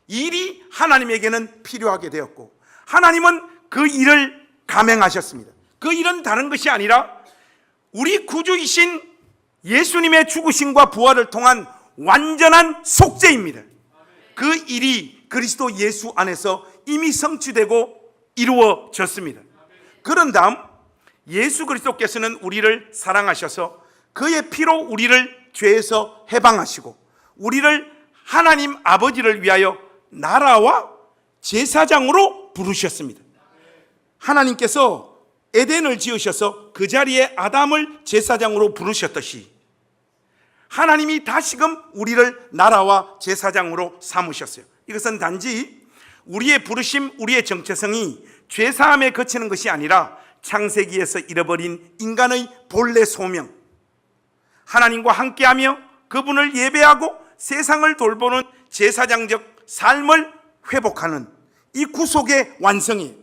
일이 하나님에게는 필요하게 되었고 하나님은 그 일을 감행하셨습니다. 그 일은 다른 것이 아니라 우리 구주이신 예수님의 죽으심과 부활을 통한 완전한 속죄입니다. 그 일이 그리스도 예수 안에서 이미 성취되고 이루어졌습니다. 그런 다음 예수 그리스도께서는 우리를 사랑하셔서 그의 피로 우리를 죄에서 해방하시고 우리를 하나님 아버지를 위하여 나라와 제사장으로 부르셨습니다. 하나님께서 에덴을 지으셔서 그 자리에 아담을 제사장으로 부르셨듯이 하나님이 다시금 우리를 나라와 제사장으로 삼으셨어요. 이것은 단지 우리의 부르심, 우리의 정체성이 죄사함에 그치는 것이 아니라 창세기에서 잃어버린 인간의 본래 소명, 하나님과 함께하며 그분을 예배하고 세상을 돌보는 제사장적 삶을 회복하는 이 구속의 완성이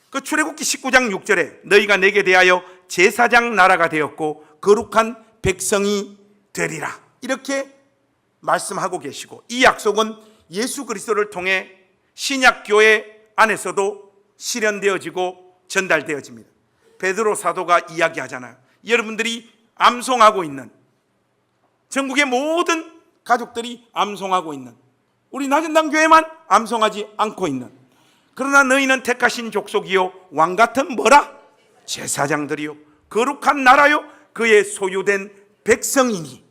그 출애굽기 19장 6절에 너희가 내게 대하여 제사장 나라가 되었고 거룩한 백성이 되리라 이렇게 말씀하고 계시고, 이 약속은 예수 그리스도를 통해 신약교회 안에서도 실현되어지고 전달되어집니다. 베드로 사도가 이야기하잖아요. 여러분들이 암송하고 있는, 전국의 모든 가족들이 암송하고 있는, 우리 나전당 교회만 암송하지 않고 있는, 그러나 너희는 택하신 족속이요 왕같은 뭐라? 제사장들이요 거룩한 나라요 그의 소유된 백성이니.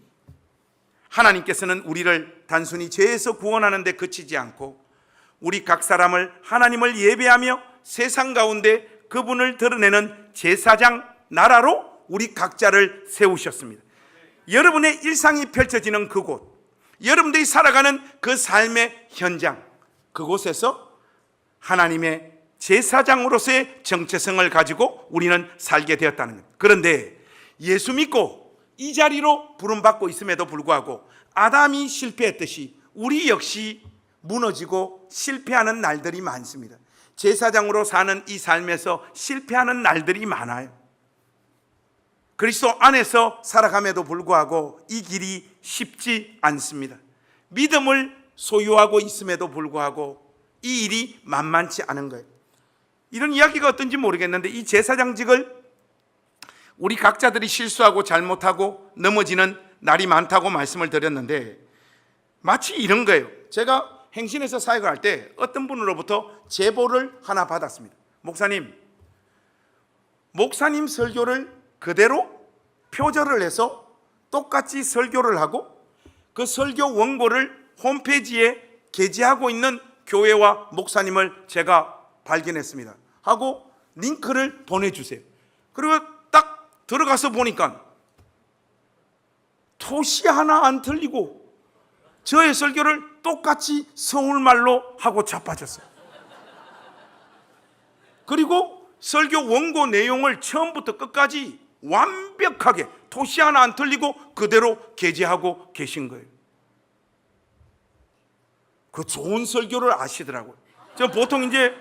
하나님께서는 우리를 단순히 죄에서 구원하는 데 그치지 않고 우리 각 사람을 하나님을 예배하며 세상 가운데 그분을 드러내는 제사장 나라로 우리 각자를 세우셨습니다. 여러분의 일상이 펼쳐지는 그곳, 여러분들이 살아가는 그 삶의 현장, 그곳에서 하나님의 제사장으로서의 정체성을 가지고 우리는 살게 되었다는 것. 그런데 예수 믿고 이 자리로 부름받고 있음에도 불구하고 아담이 실패했듯이 우리 역시 무너지고 실패하는 날들이 많습니다. 제사장으로 사는 이 삶에서 실패하는 날들이 많아요. 그리스도 안에서 살아감에도 불구하고 이 길이 쉽지 않습니다. 믿음을 소유하고 있음에도 불구하고 이 일이 만만치 않은 거예요. 이런 이야기가 어떤지 모르겠는데 이 제사장직을 우리 각자들이 실수하고 잘못하고 넘어지는 날이 많다고 말씀을 드렸는데 마치 이런 거예요. 제가 행신에서 사역을 할 때 어떤 분으로부터 제보를 하나 받았습니다. 목사님 설교를 그대로 표절을 해서 똑같이 설교를 하고 그 설교 원고를 홈페이지에 게재하고 있는 교회와 목사님을 제가 발견했습니다 하고 링크를 보내주세요. 그리고 딱 들어가서 보니까 토시 하나 안 틀리고 저의 설교를 똑같이 서울말로 하고 자빠졌어요. 그리고 설교 원고 내용을 처음부터 끝까지 완벽하게 토시 하나 안 틀리고 그대로 게재하고 계신 거예요. 그 좋은 설교를 아시더라고요. 저 보통 이제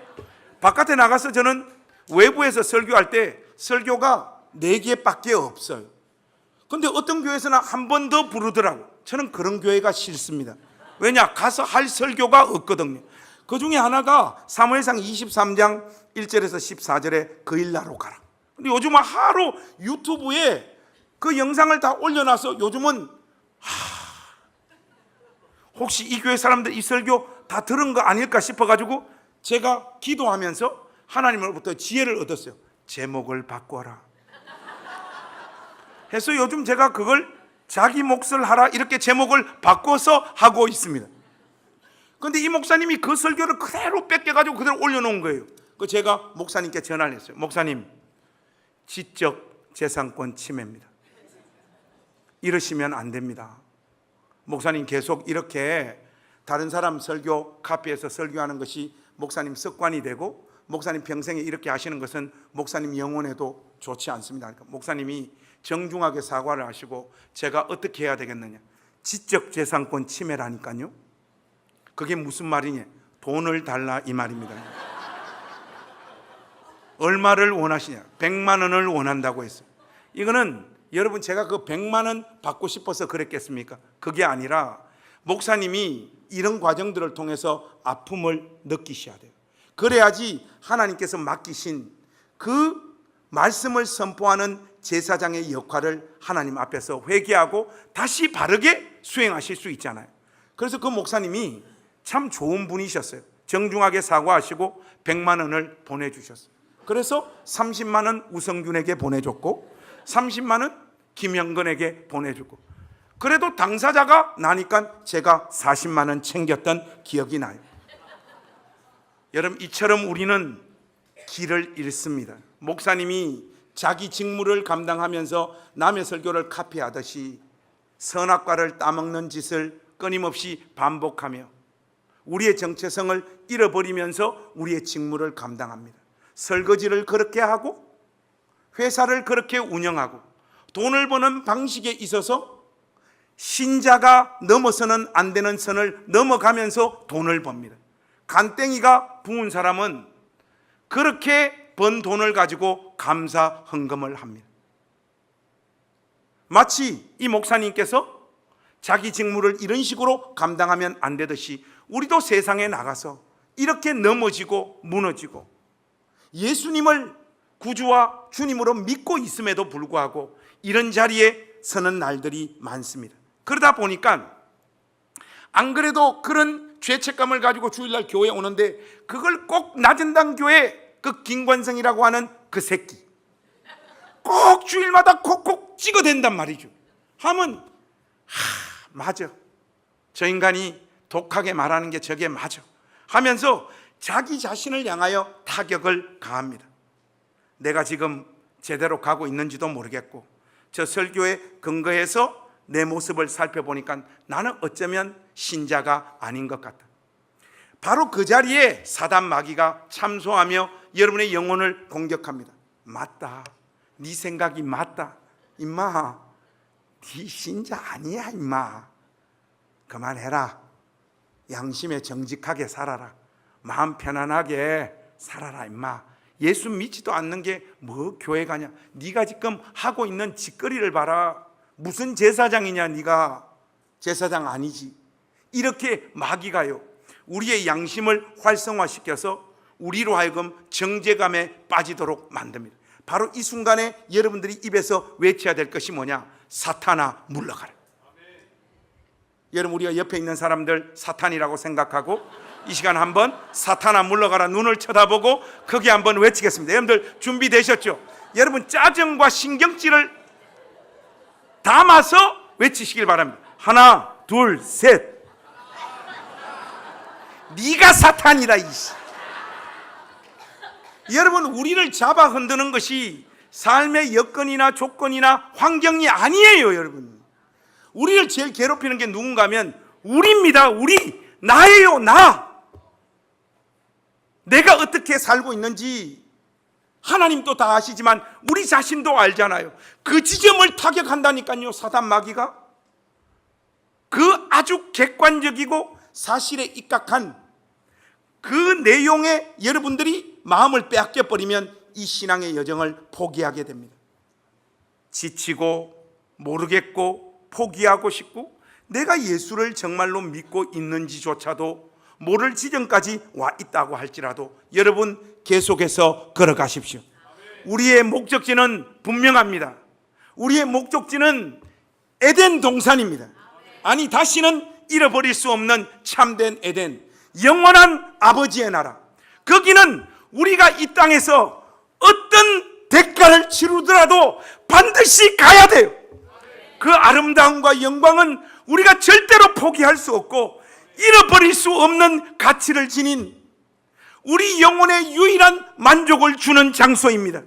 바깥에 나가서 저는 외부에서 설교할 때 설교가 4개밖에 없어요. 근데 어떤 교회에서는 한 번 더 부르더라고요. 저는 그런 교회가 싫습니다. 왜냐? 가서 할 설교가 없거든요. 그 중에 하나가 사무엘상 23장 1절에서 14절에 그 일나로 가라. 근데 요즘은 하루 유튜브에 그 영상을 다 올려놔서 요즘은 혹시 이 교회 사람들 이 설교 다 들은 거 아닐까 싶어가지고 제가 기도하면서 하나님으로부터 지혜를 얻었어요. 제목을 바꿔라 해서 요즘 제가 그걸 자기 몫을 하라 이렇게 제목을 바꿔서 하고 있습니다. 그런데 이 목사님이 그 설교를 그대로 뺏겨가지고 그대로 올려놓은 거예요. 그 제가 목사님께 전화를 했어요. 목사님, 지적 재산권 침해입니다. 이러시면 안 됩니다. 목사님 계속 이렇게 다른 사람 설교 카피해서 설교하는 것이 목사님 습관이 되고 목사님 평생에 이렇게 하시는 것은 목사님 영혼에도 좋지 않습니다. 그러니까 목사님이 정중하게 사과를 하시고 제가 어떻게 해야 되겠느냐. 지적 재산권 침해라니까요. 그게 무슨 말이냐. 돈을 달라 이 말입니다. 얼마를 원하시냐. 100만 원을 원한다고 했어요. 이거는 여러분 제가 그 100만 원 받고 싶어서 그랬겠습니까? 그게 아니라 목사님이 이런 과정들을 통해서 아픔을 느끼셔야 돼요. 그래야지 하나님께서 맡기신 그 말씀을 선포하는 제사장의 역할을 하나님 앞에서 회개하고 다시 바르게 수행하실 수 있잖아요. 그래서 그 목사님이 참 좋은 분이셨어요. 정중하게 사과하시고 100만 원을 보내주셨어요. 그래서 30만 원 우성균에게 보내줬고 30만 원 김영건에게 보내주고, 그래도 당사자가 나니까 제가 40만 원 챙겼던 기억이 나요. 여러분, 이처럼 우리는 길을 잃습니다. 목사님이 자기 직무를 감당하면서 남의 설교를 카피하듯이 선악과를 따먹는 짓을 끊임없이 반복하며 우리의 정체성을 잃어버리면서 우리의 직무를 감당합니다. 설거지를 그렇게 하고 회사를 그렇게 운영하고 돈을 버는 방식에 있어서 신자가 넘어서는 안 되는 선을 넘어가면서 돈을 법니다. 간땡이가 부은 사람은 그렇게 번 돈을 가지고 감사 헌금을 합니다. 마치 이 목사님께서 자기 직무를 이런 식으로 감당하면 안 되듯이 우리도 세상에 나가서 이렇게 넘어지고 무너지고 예수님을 구주와 주님으로 믿고 있음에도 불구하고 이런 자리에 서는 날들이 많습니다. 그러다 보니까 안 그래도 그런 죄책감을 가지고 주일날 교회에 오는데 그걸 꼭 낮은당 교회 그 김관성이라고 하는 그 새끼 꼭 주일마다 콕콕 찍어댄단 말이죠. 하면 맞아, 저 인간이 독하게 말하는 게 저게 맞아 하면서 자기 자신을 향하여 타격을 가합니다. 내가 지금 제대로 가고 있는지도 모르겠고 저 설교에 근거해서 내 모습을 살펴보니까 나는 어쩌면 신자가 아닌 것 같다. 바로 그 자리에 사단 마귀가 참소하며 여러분의 영혼을 공격합니다. 맞다, 네 생각이 맞다. 임마, 네 신자 아니야. 임마, 그만해라. 양심에 정직하게 살아라. 마음 편안하게 살아라. 임마, 예수 믿지도 않는 게 뭐 교회 가냐. 네가 지금 하고 있는 짓거리를 봐라. 무슨 제사장이냐. 네가 제사장 아니지. 이렇게 마귀가요 우리의 양심을 활성화시켜서 우리로 하여금 정죄감에 빠지도록 만듭니다. 바로 이 순간에 여러분들이 입에서 외쳐야 될 것이 뭐냐? 사탄아 물러가라. 여러분, 우리가 옆에 있는 사람들 사탄이라고 생각하고 이 시간 한번 사탄아 물러가라 눈을 쳐다보고 크게 한번 외치겠습니다. 여러분들 준비되셨죠? 여러분 짜증과 신경질을 담아서 외치시길 바랍니다. 하나, 둘, 셋. 네가 사탄이다. 이씨. 여러분, 우리를 잡아 흔드는 것이 삶의 여건이나 조건이나 환경이 아니에요. 여러분, 우리를 제일 괴롭히는 게 누군가 하면 우리입니다. 우리, 나예요. 나. 내가 어떻게 살고 있는지 하나님도 다 아시지만 우리 자신도 알잖아요. 그 지점을 타격한다니까요, 사단 마귀가. 그 아주 객관적이고 사실에 입각한 그 내용에 여러분들이 마음을 빼앗겨 버리면 이 신앙의 여정을 포기하게 됩니다. 지치고 모르겠고 포기하고 싶고 내가 예수를 정말로 믿고 있는지조차도 모를 지점까지 와 있다고 할지라도 여러분 계속해서 걸어가십시오. 우리의 목적지는 분명합니다. 우리의 목적지는 에덴 동산입니다. 아니, 다시는 잃어버릴 수 없는 참된 에덴, 영원한 아버지의 나라. 거기는 우리가 이 땅에서 어떤 대가를 치르더라도 반드시 가야 돼요. 그 아름다움과 영광은 우리가 절대로 포기할 수 없고 잃어버릴 수 없는 가치를 지닌 우리 영혼의 유일한 만족을 주는 장소입니다.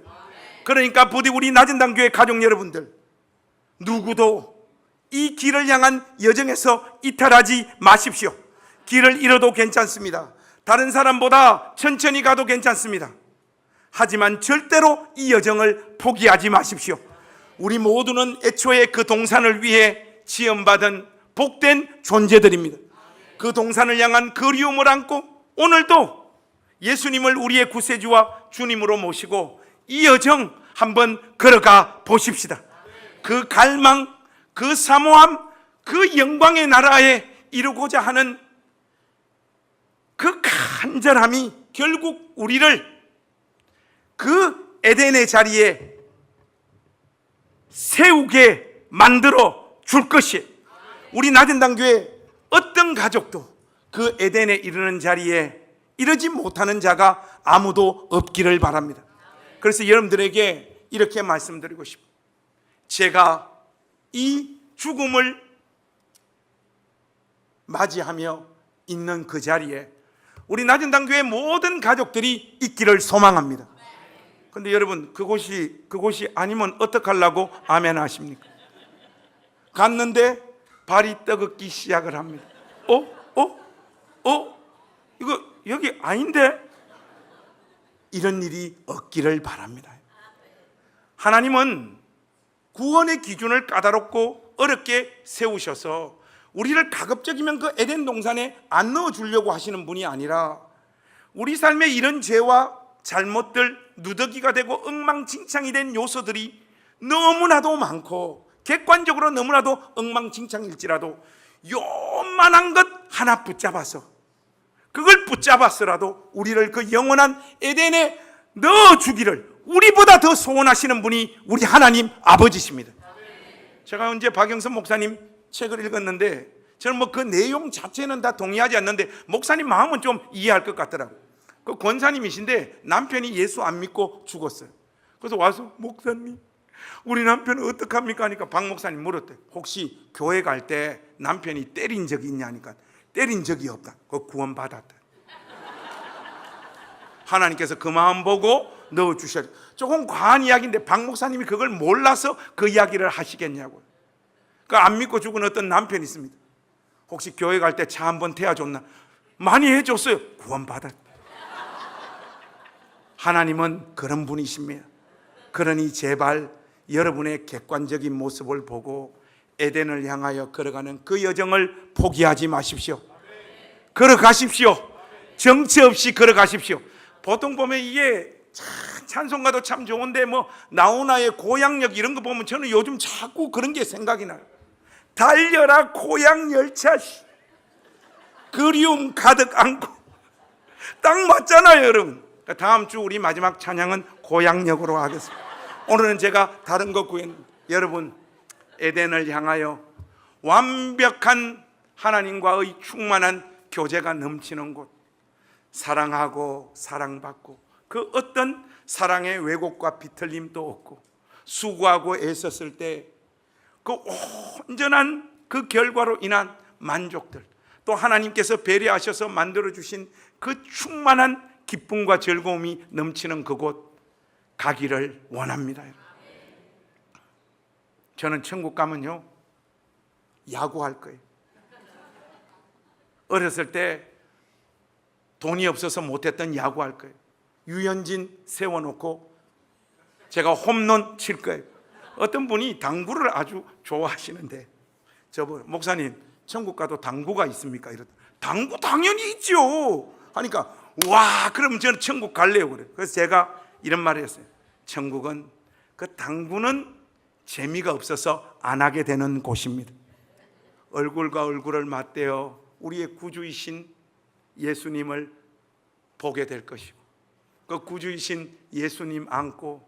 그러니까 부디 우리 낮은당 교회 가족 여러분들, 누구도 이 길을 향한 여정에서 이탈하지 마십시오. 길을 잃어도 괜찮습니다. 다른 사람보다 천천히 가도 괜찮습니다. 하지만 절대로 이 여정을 포기하지 마십시오. 우리 모두는 애초에 그 동산을 위해 지음받은 복된 존재들입니다. 그 동산을 향한 그리움을 안고 오늘도 예수님을 우리의 구세주와 주님으로 모시고 이 여정 한번 걸어가 보십시다. 그 갈망, 그 사모함, 그 영광의 나라에 이루고자 하는 그 간절함이 결국 우리를 그 에덴의 자리에 세우게 만들어 줄 것이에요. 우리 낮은당 교회 어떤 가족도 그 에덴에 이르는 자리에 이르지 못하는 자가 아무도 없기를 바랍니다. 그래서 여러분들에게 이렇게 말씀드리고 싶어요. 제가 이 죽음을 맞이하며 있는 그 자리에 우리 낮은당교회 모든 가족들이 있기를 소망합니다. 그런데 여러분, 그곳이 아니면 어떡하려고 아멘 하십니까? 갔는데 발이 떠긋기 시작을 합니다. 이거 여기 아닌데? 이런 일이 없기를 바랍니다. 하나님은 구원의 기준을 까다롭고 어렵게 세우셔서 우리를 가급적이면 그 에덴 동산에 안 넣어주려고 하시는 분이 아니라 우리 삶에 이런 죄와 잘못들, 누더기가 되고 엉망진창이 된 요소들이 너무나도 많고 객관적으로 너무나도 엉망진창일지라도 요만한 것 하나 붙잡아서 그걸 붙잡았으라도 우리를 그 영원한 에덴에 넣어주기를 우리보다 더 소원하시는 분이 우리 하나님 아버지십니다. 제가 언제 박영선 목사님 책을 읽었는데 저는 뭐 그 내용 자체는 다 동의하지 않는데 목사님 마음은 좀 이해할 것 같더라고요. 그 권사님이신데 남편이 예수 안 믿고 죽었어요. 그래서 와서 목사님 우리 남편은 어떡합니까 하니까 박 목사님 물었대요. 혹시 교회 갈 때 남편이 때린 적이 있냐니까 때린 적이 없다. 그 구원 받았다. 하나님께서 그 마음 보고 넣어주셔야 돼. 조금 과한 이야기인데 박 목사님이 그걸 몰라서 그 이야기를 하시겠냐고요. 그 안 믿고 죽은 어떤 남편이 있습니다. 혹시 교회 갈 때 차 한번 태워줬나? 많이 해줬어요. 구원 받았다. 하나님은 그런 분이십니다. 그러니 제발 여러분의 객관적인 모습을 보고 에덴을 향하여 걸어가는 그 여정을 포기하지 마십시오. 걸어가십시오. 정체 없이 걸어가십시오. 보통 보면 이게 찬송가도 참 좋은데 뭐 나훈아의 고향역 이런 거 보면 저는 요즘 자꾸 그런 게 생각이 나요. 달려라 고향 열차, 그리움 가득 안고. 딱 맞잖아요 여러분. 다음 주 우리 마지막 찬양은 고향역으로 하겠습니다. 오늘은 제가 다른 거 구했는데 여러분, 에덴을 향하여 완벽한 하나님과의 충만한 교제가 넘치는 곳, 사랑하고 사랑받고 그 어떤 사랑의 왜곡과 비틀림도 없고 수고하고 애썼을 때 그 온전한 그 결과로 인한 만족들, 또 하나님께서 배려하셔서 만들어주신 그 충만한 기쁨과 즐거움이 넘치는 그곳 가기를 원합니다. 저는 천국 가면요 야구할 거예요. 어렸을 때 돈이 없어서 못했던 야구할 거예요. 유현진 세워놓고 제가 홈런 칠 거예요. 어떤 분이 당구를 아주 좋아하시는데 저분 목사님 천국 가도 당구가 있습니까? 이러다 당구 당연히 있죠 하니까 와 그럼 저는 천국 갈래요 그래요. 그래서 제가 이런 말을 했어요. 천국은 그 당구는 재미가 없어서 안 하게 되는 곳입니다. 얼굴과 얼굴을 맞대어 우리의 구주이신 예수님을 보게 될 것이고 그 구주이신 예수님 안고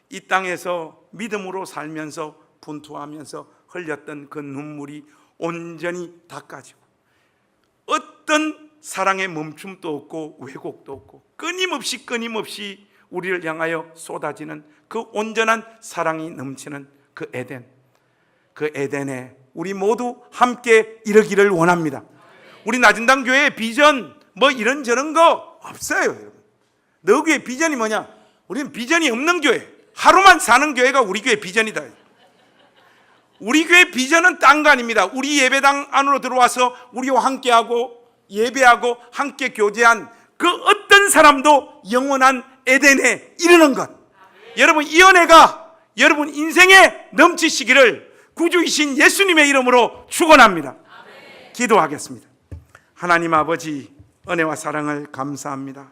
이 땅에서 믿음으로 살면서 분투하면서 흘렸던 그 눈물이 온전히 닦아지고 어떤 사랑의 멈춤도 없고 왜곡도 없고 끊임없이 우리를 향하여 쏟아지는 그 온전한 사랑이 넘치는 그 에덴에 우리 모두 함께 이르기를 원합니다. 우리 낮은당 교회의 비전 뭐 이런저런 거 없어요 여러분. 너 교회 비전이 뭐냐? 우리는 비전이 없는 교회, 하루만 사는 교회가 우리 교회 비전이다. 우리 교회 비전은 딴 거 아닙니다. 우리 예배당 안으로 들어와서 우리와 함께하고 예배하고 함께 교제한 그 어떤 사람도 영원한 에덴에 이르는 것. 여러분 이 은혜가 여러분 인생에 넘치시기를 구주이신 예수님의 이름으로 축원합니다. 기도하겠습니다. 하나님 아버지 은혜와 사랑을 감사합니다.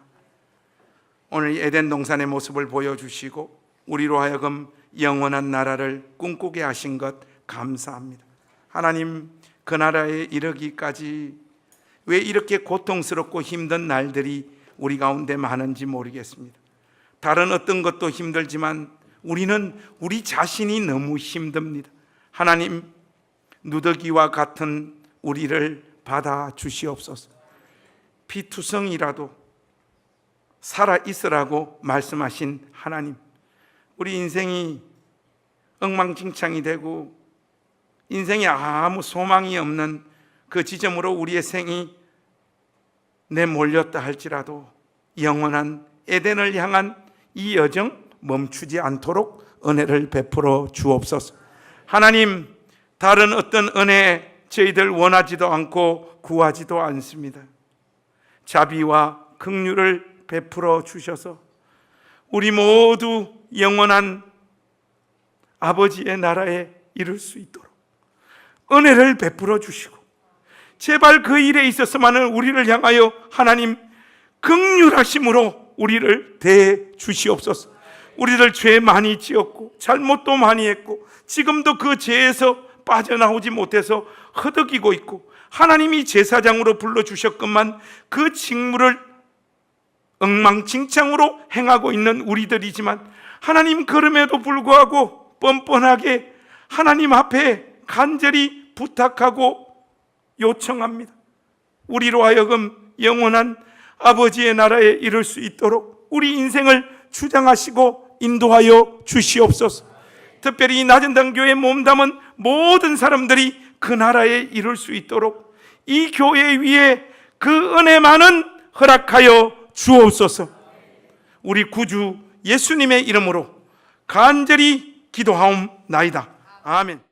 오늘 에덴 동산의 모습을 보여주시고 우리로 하여금 영원한 나라를 꿈꾸게 하신 것 감사합니다. 하나님 그 나라에 이르기까지 왜 이렇게 고통스럽고 힘든 날들이 우리 가운데 많은지 모르겠습니다. 다른 어떤 것도 힘들지만 우리는 우리 자신이 너무 힘듭니다. 하나님 누더기와 같은 우리를 받아 주시옵소서. 피투성이라도 살아 있으라고 말씀하신 하나님, 우리 인생이 엉망진창이 되고 인생에 아무 소망이 없는 그 지점으로 우리의 생이 내몰렸다 할지라도 영원한 에덴을 향한 이 여정 멈추지 않도록 은혜를 베풀어 주옵소서. 하나님, 다른 어떤 은혜 저희들 원하지도 않고 구하지도 않습니다. 자비와 긍휼을 베풀어 주셔서 우리 모두 영원한 아버지의 나라에 이를 수 있도록 은혜를 베풀어 주시고, 제발 그 일에 있어서만은 우리를 향하여 하나님 긍휼하심으로 우리를 대해 주시옵소서. 우리들 죄 많이 지었고 잘못도 많이 했고 지금도 그 죄에서 빠져나오지 못해서 허덕이고 있고, 하나님이 제사장으로 불러주셨건만 그 직무를 엉망진창으로 행하고 있는 우리들이지만, 하나님 그럼에도 불구하고 뻔뻔하게 하나님 앞에 간절히 부탁하고 요청합니다. 우리로 하여금 영원한 아버지의 나라에 이를 수 있도록 우리 인생을 주장하시고 인도하여 주시옵소서. 특별히 나전당교회 몸담은 모든 사람들이 그 나라에 이룰 수 있도록 이 교회 위에 그 은혜만은 허락하여 주옵소서. 우리 구주 예수님의 이름으로 간절히 기도하옵나이다. 아멘.